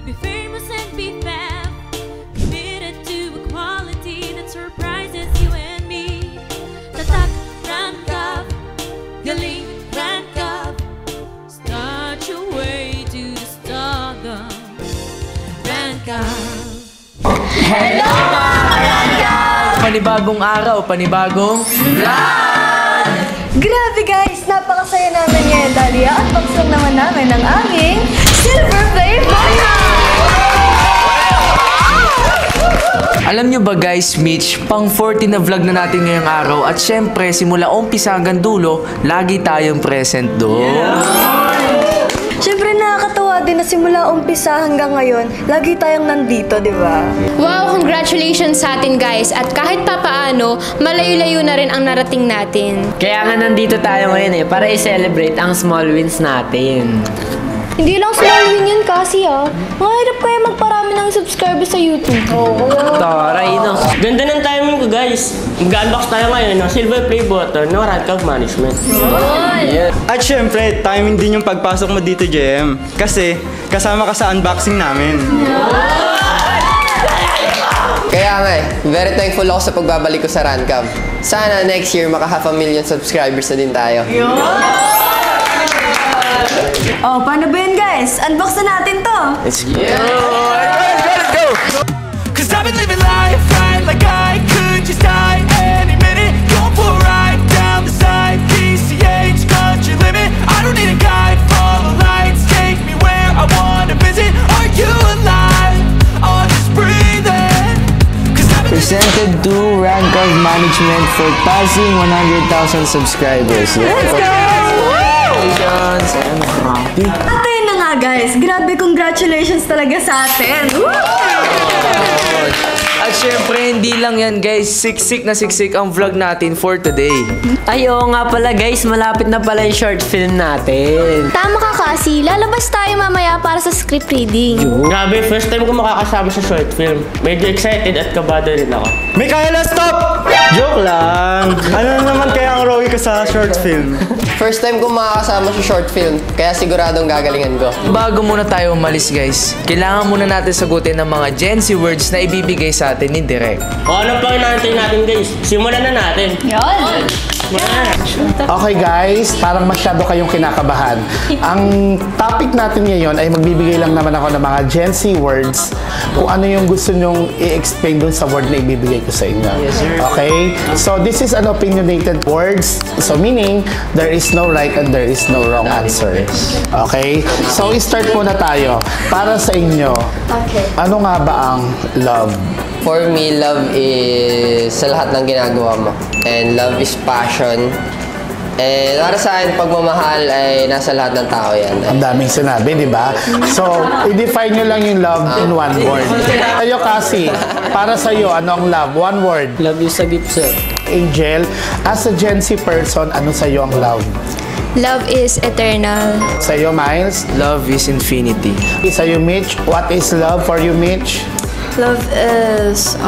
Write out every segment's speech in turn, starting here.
Be famous and be fab. Committed to a quality that surprises you and me. Tatak, Rank Up. Galing, Rank Up. Start your way to the stardom. Rank Up. Hello mga Rank! Panibagong araw, panibagong vlog! Grabe guys! Napakasaya namin ngayon dahil at pagsang naman namin ang aming Silver Play Bonus! Alam nyo ba guys, Mitch, pang 40 na vlog na natin ngayong araw at syempre simula umpisa hanggang dulo, lagi tayong present doon. Siyempre nakakatawa din na simula umpisa hanggang ngayon, lagi tayong nandito, di ba? Wow, congratulations sa atin guys. At kahit papaano, malayo-layo na rin ang narating natin. Kaya nga nandito tayo ngayon para i-celebrate ang small wins natin. Hindi lang small win yun kasi mahirap kaya magparami ng subscribers sa YouTube. Taray no. Ganda ng timing ko guys. Mag-unbox tayo ngayon ng Silver Play Button ng Rank Up Management. At syempre, timing din yung pagpasok mo dito, JM. Kasi kasama ka sa unboxing namin. Kaya nga very thankful ako sa pagbabalik ko sa Rank Up. Sana next year maka 500,000 subscribers na din tayo. Oh, paano ba yun guys? Unbox na natin to! Let's go! Let's go! Cause I've been living life right like I could just die any minute. Going for a ride down the side, PCH, country limit. I don't need a guide, follow lights, take me where I wanna visit. Are you alive? Or just breathing? Presented to Rank Up Management for passing 100,000 subscribers. Let's go! Congratulations! I'm happy. At ayun na nga guys, grabe congratulations talaga sa atin! Woo! At syempre, hindi lang yan guys, siksik na siksik ang vlog natin for today. Ay, oo nga pala guys, malapit na pala yung short film natin. Tama ka kasi, lalabas tayo mamaya para sa script reading. Grabe, first time ko makakasama sa short film. Medyo excited at kabado rin ako. Mikaela, stop! Joke lang! Ano naman kaya ang Rowie ko sa short film? First time ko makakasama sa short film, kaya siguradong gagalingan ko. Bago muna tayo umalis guys, kailangan muna natin sagutin ng mga Gen Z words na ibibigay sa atin ni Direk. O ano pang inaantay natin guys? Simulan na natin. Yon! Okay guys, parang masyado kayong kinakabahan. Ang topic natin ngayon ay magbibigay lang naman ako ng mga Gen Z words kung ano yung gusto nyong i-explain dun sa word na ibibigay ko sa inyo. Yes, sir. Okay? So this is an opinionated words. So meaning, there is no right and there is no wrong answer. Okay? So start muna tayo. Para sa inyo, ano nga ba ang love? For me, love is sa lahat ng ginagawa mo. And love is passion. And para sa akin, pagmamahal ay nasa lahat ng tao yan. Ang daming sinabi, di ba? So, i-define nyo lang yung love in one word. Ayo kasi, para sa'yo, ano ang love? One word. Love you sa gift, sir. Angel, as a Gen Z person, ano sa'yo ang love? Love is eternal. Sa'yo, Miles? Love is infinity. Sa'yo, Mitch? What is love for you, Mitch? Love is,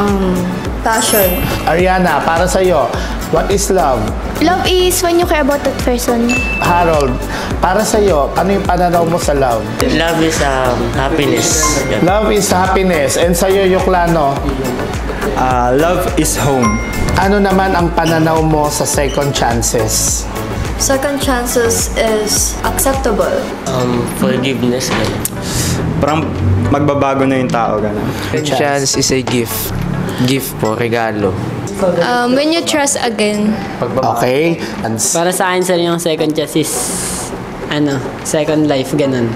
passion. Ariana, para sa'yo, what is love? Love is when you care about that person. Harold, para sa'yo, ano yung pananaw mo sa love? Love is happiness. Love is happiness. And sa'yo, Yoklano, Love is home. ano naman ang pananaw mo sa second chances? Second chances is acceptable. Forgiveness. Parang magbabago na yung tao, gano'n. Chance is a gift. Gift po, regalo. When you trust again. Okay? Para sa akin, sir, yung second chance is, second life, ganun.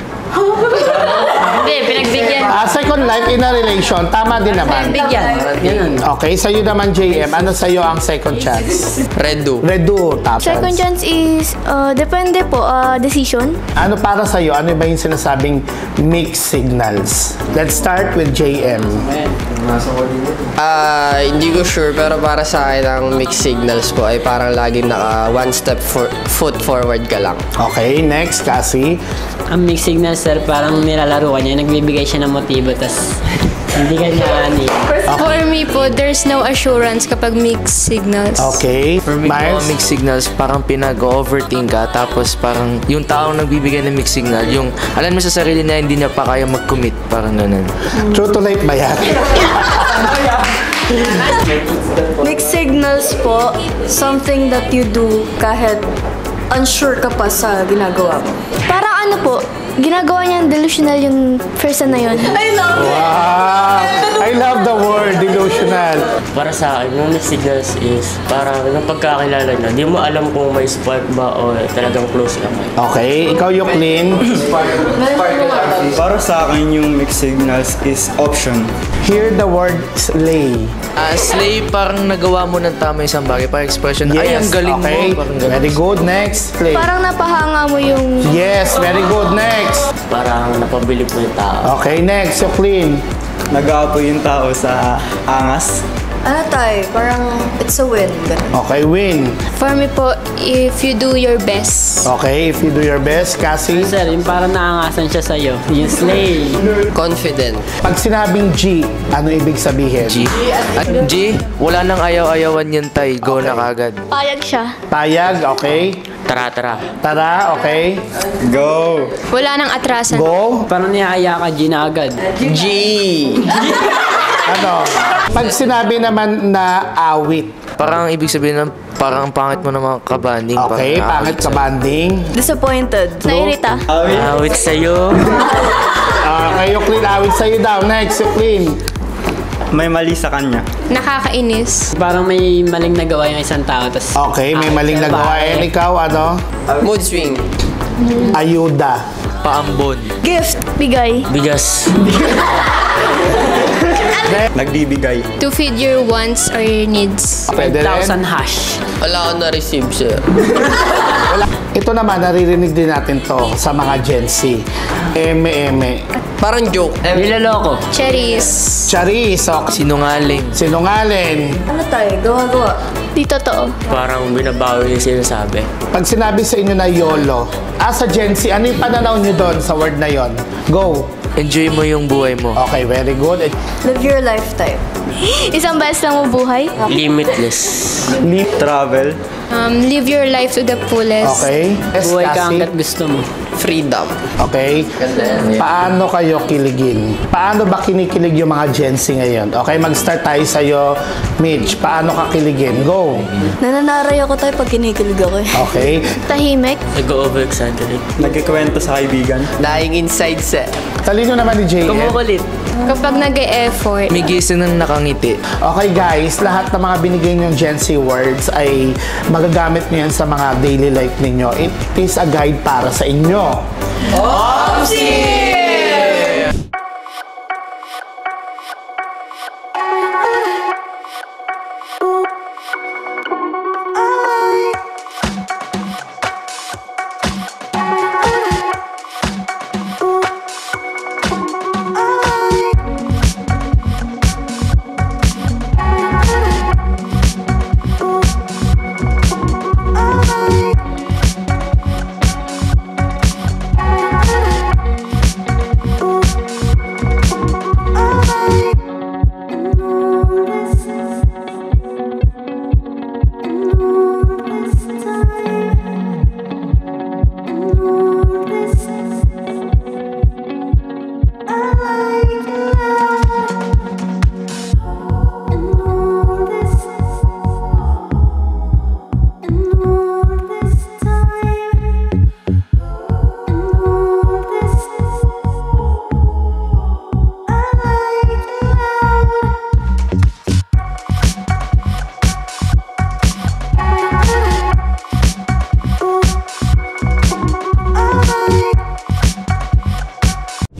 Hindi, pinagbigyan. Second life in a relation, tama din naman. Pinagbigyan. Ganun. Okay, sa'yo naman, JM, ano sa'yo ang second chance? Redo. Redo, tapos. Second chance is, depende po, decision. Ano para sa'yo? Ano ba yung sinasabing mixed signals? Let's start with JM. Hindi ko sure, pero para sa akin ang mixed signals po ay parang laging naka one step foot forward ka lang. Okay, next, Cassie. Ang mixed signal, sir, parang nilalaro ka niya, nagbibigay siya ng motibo, tas hindi ka na For me po, there's no assurance kapag mixed signals. Okay. For me, Miles? mixed signals, parang pinag-overthink ka, tapos parang yung taong nagbibigay ng mixed signal, yung alam mo sa sarili na hindi niya pa kaya mag-commit, parang ganun. True to life ba yan? Mixed signals po, something that you do kahit unsure ka pa sa ginagawa mo. Parang ano po, ginagawa niyang delusional yung person na yun. I love it! Wow! I love the word, delusional. Para sa akin, yung mixed signals is parang nung pagkakilala na, di mo alam kung may spark ba o talagang close lang. Okay, ikaw yung clean. Para sa akin, yung mixed signals is option. Hear the word slay. Slay, parang nagawa mo ng tama isang bagay, parang expression, ay, ang galing okay. mo. Parang ganun. Very good. Next, slay. Parang napahanga mo yung... Yes, very good. Next. Parang napabilib mo yung tao. Okay, next, yung clean. Nag-aapoy yung tao sa angas. Ano tayo? Parang it's a win. Ganun. Okay, win. For me po, if you do your best. Okay, if you do your best, Cassie. Sir, yung parang naangasan siya sa'yo. Yung slay. Confident. Pag sinabing G, ano ibig sabihin? G. At G, wala nang ayaw-ayawan yan, tay. Go na kagad. Payag siya. Payag, okay. Tara, tara. Tara, okay. Go! Wala nang atrasan. Go. Parang niyaya ka, G na agad. G! Ano? Pag sinabi naman na awit. Parang ibig sabihin ng parang ang pangit mo naman kabanding. Okay, parang pangit ka banding. Disappointed. Nairita. Awit sa'yo. Okay, yung clean, awit sa'yo daw. Next, yung clean. May mali sa kanya. Nakakainis. Parang may maling nagawa yung isang tao. Tas, Okay, may maling nagawa. And ikaw, ano? Mood swing. Ayuda. Paambon. Gift. Bigay. Bigas. Nagbibigay. To feed your wants or your needs. Pwede rin. 1,000 hash. Wala akong na-receive, sir. Ito naman, naririnig din natin to sa mga Gen Z. Eme. Parang joke. Niloloko. Cherries. Charis. Okay. Sinungaling. Sinungaling. Ano tayo? Gawa-gawa. Di totoo. Parang binabawi yung sinasabi. Pag sinabi sa inyo na YOLO, sa Gen Z, ano yung pananaw nyo doon sa word na yon? Go. Enjoy mo yung buhay mo. Okay, very good. Live your lifetime. Isang beses lang mo buhay. Limitless. Travel. Live your life to the fullest. Okay. Yes, Buhay ka Cassie. hanggat gusto mo. Freedom. Okay. Paano kayo kiligin? Paano ba kinikilig yung mga Gen Z ngayon? Okay, mag-start tayo sa'yo. Mitch, paano ka kiligin? Go. Nananaray ako tayo pag kinikilig ako eh. Okay. Tahimik. Nag-over-exaggerate. Nagkikwento sa kaibigan. Dying inside, sir. Talino naman ni JM. Kumukulit. Kapag nag-e-effort. May gising ng nakangiti. Okay guys, lahat ng mga binigay niyong Gen Z words ay magagamit niyo yan sa mga daily life ninyo. It is a guide para sa inyo.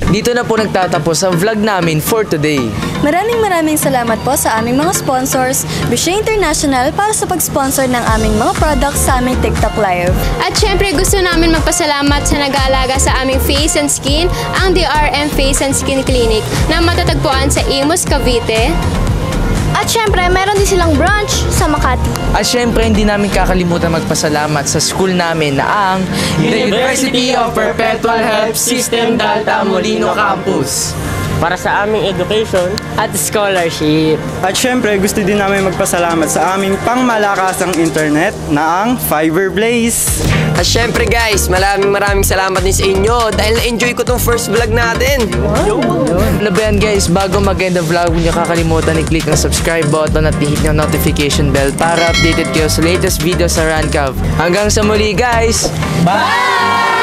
Dito na po nagtatapos ang vlog namin for today. Maraming salamat po sa aming mga sponsors, Bichet International para sa pag-sponsor ng aming mga products sa aming TikTok Live. At syempre gusto namin magpasalamat sa nag-aalaga sa aming face and skin, ang DRM Face and Skin Clinic na matatagpuan sa Imus, Cavite. At syempre, meron din silang branch sa Makati. At syempre, hindi namin kakalimutan magpasalamat sa school namin na ang University of Perpetual Health System Dalta Molino Campus. para sa aming education at scholarship. At syempre, gusto din namin magpasalamat sa aming pangmalakasang internet na ang Fiber Blaze. At syempre guys, maraming salamat din sa inyo dahil na-enjoy ko tong first vlog natin. Ano ba yan guys, bago mag-end ang vlog, huwag niyo kakalimutan i-click ang subscribe button at i-hit yung notification bell para updated kayo sa latest video sa Rancav. Hanggang sa muli guys! Bye!